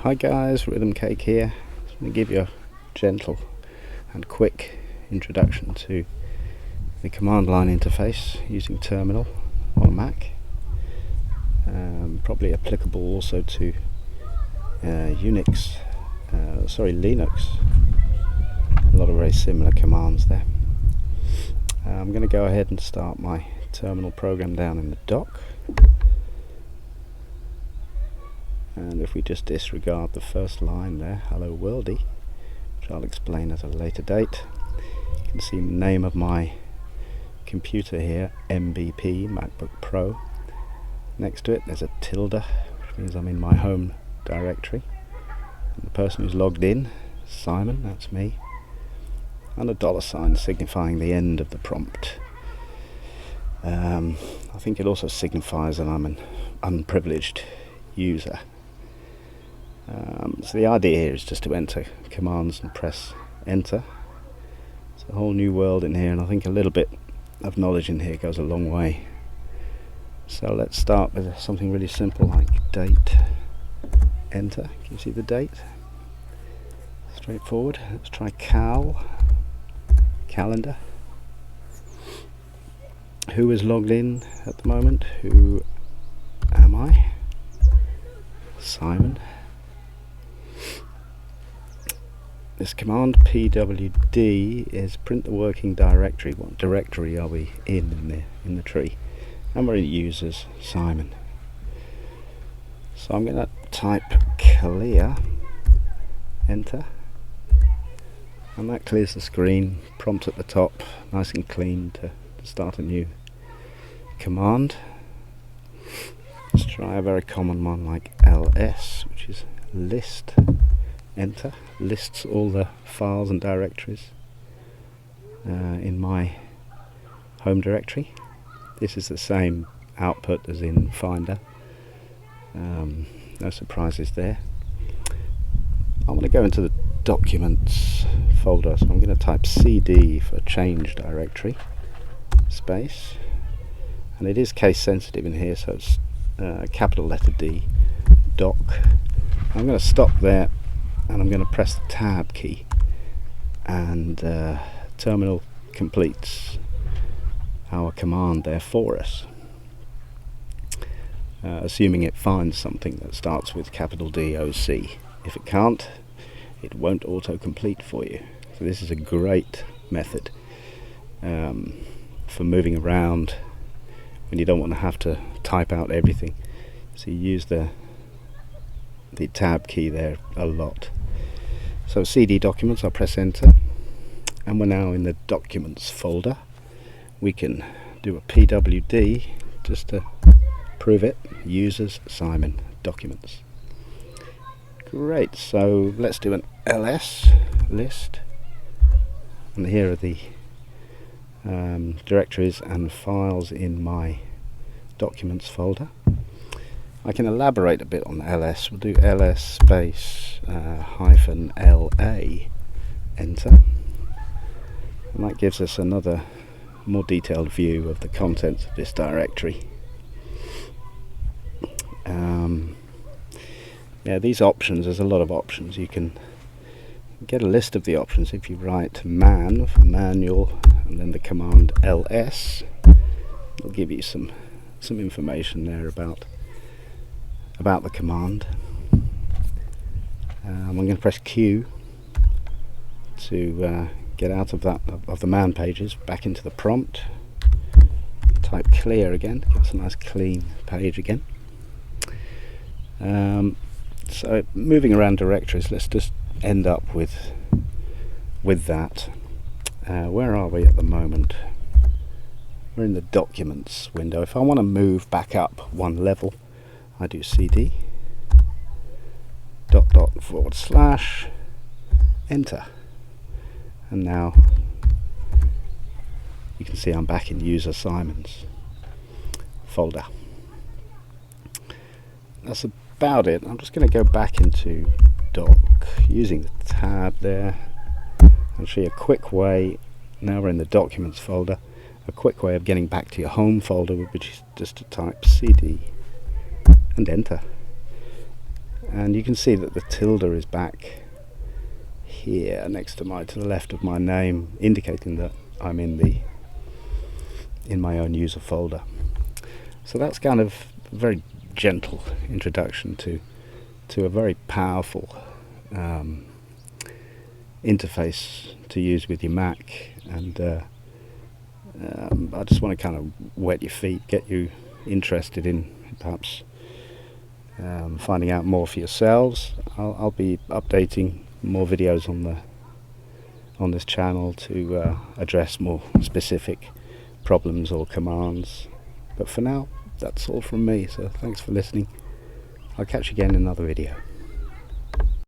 Hi guys, Rhythm Cake here. I'm going to give you a gentle and quick introduction to the command line interface using Terminal on Mac. Probably applicable also to Linux. A lot of very similar commands there. I'm going to go ahead and start my terminal program down in the dock. And if we just disregard the first line there, hello worldy, which I'll explain at a later date, you can see the name of my computer here, MBP, MacBook Pro. Next to it there's a tilde, which means I'm in my home directory. And the person who's logged in, Simon, that's me. And a $sign signifying the end of the prompt. I think it also signifies that I'm an unprivileged user. So the idea here is just to enter commands and press enter. It's a whole new world in here, and I think a little bit of knowledge in here goes a long way. So let's start with something really simple like date, enter. Can you see the date? Straightforward. Let's try calendar. Who is logged in at the moment? Who am I? Simon. This command pwd is print the working directory. What directory are we in the tree? And we're in users Simon. So I'm going to type clear, enter, and that clears the screen. Prompt at the top, nice and clean to start a new command. Let's try a very common one like ls, which is list. Enter, lists all the files and directories in my home directory. This is the same output as in Finder. No surprises there. I want to go into the documents folder, so I'm going to type cd for change directory space, and it is case sensitive in here, so it's capital letter D, doc. I'm going to stop there, and I'm going to press the tab key, and Terminal completes our command there for us, assuming it finds something that starts with capital DOC. If it can't, it won't auto-complete for you. So this is a great method for moving around when you don't want to have to type out everything. So you use the tab key there a lot. So CD documents, I'll press enter, and we're now in the documents folder. We can do a pwd just to prove it. Users Simon documents. Great, so let's do an ls list, and here are the directories and files in my documents folder. I can elaborate a bit on ls. We'll do ls space hyphen la, enter, and that gives us another more detailed view of the contents of this directory. Yeah, these options, there's a lot of options. You can get a list of the options if you write man for manual and then the command ls. It'll give you some information there about the command. I'm going to press Q to get out of the man pages, back into the prompt. Type clear again, give us a nice clean page again. So moving around directories, let's just end up with that. Where are we at the moment? We're in the documents window. If I want to move back up one level, I do cd .. enter, and now you can see I'm back in user Simon's folder. That's about it. I'm just going to go back into doc using the tab there. I'll show you a quick way. Now we're in the documents folder. A quick way of getting back to your home folder would be just to type cd and enter. and you can see that the tilde is back here next to the left of my name, indicating that I'm in my own user folder. So that's kind of a very gentle introduction to a very powerful interface to use with your Mac, and I just want to kind of wet your feet, get you interested in perhaps finding out more for yourselves. I'll be updating more videos on this channel to address more specific problems or commands, but for now that's all from me, so thanks for listening. I'll catch you again in another video.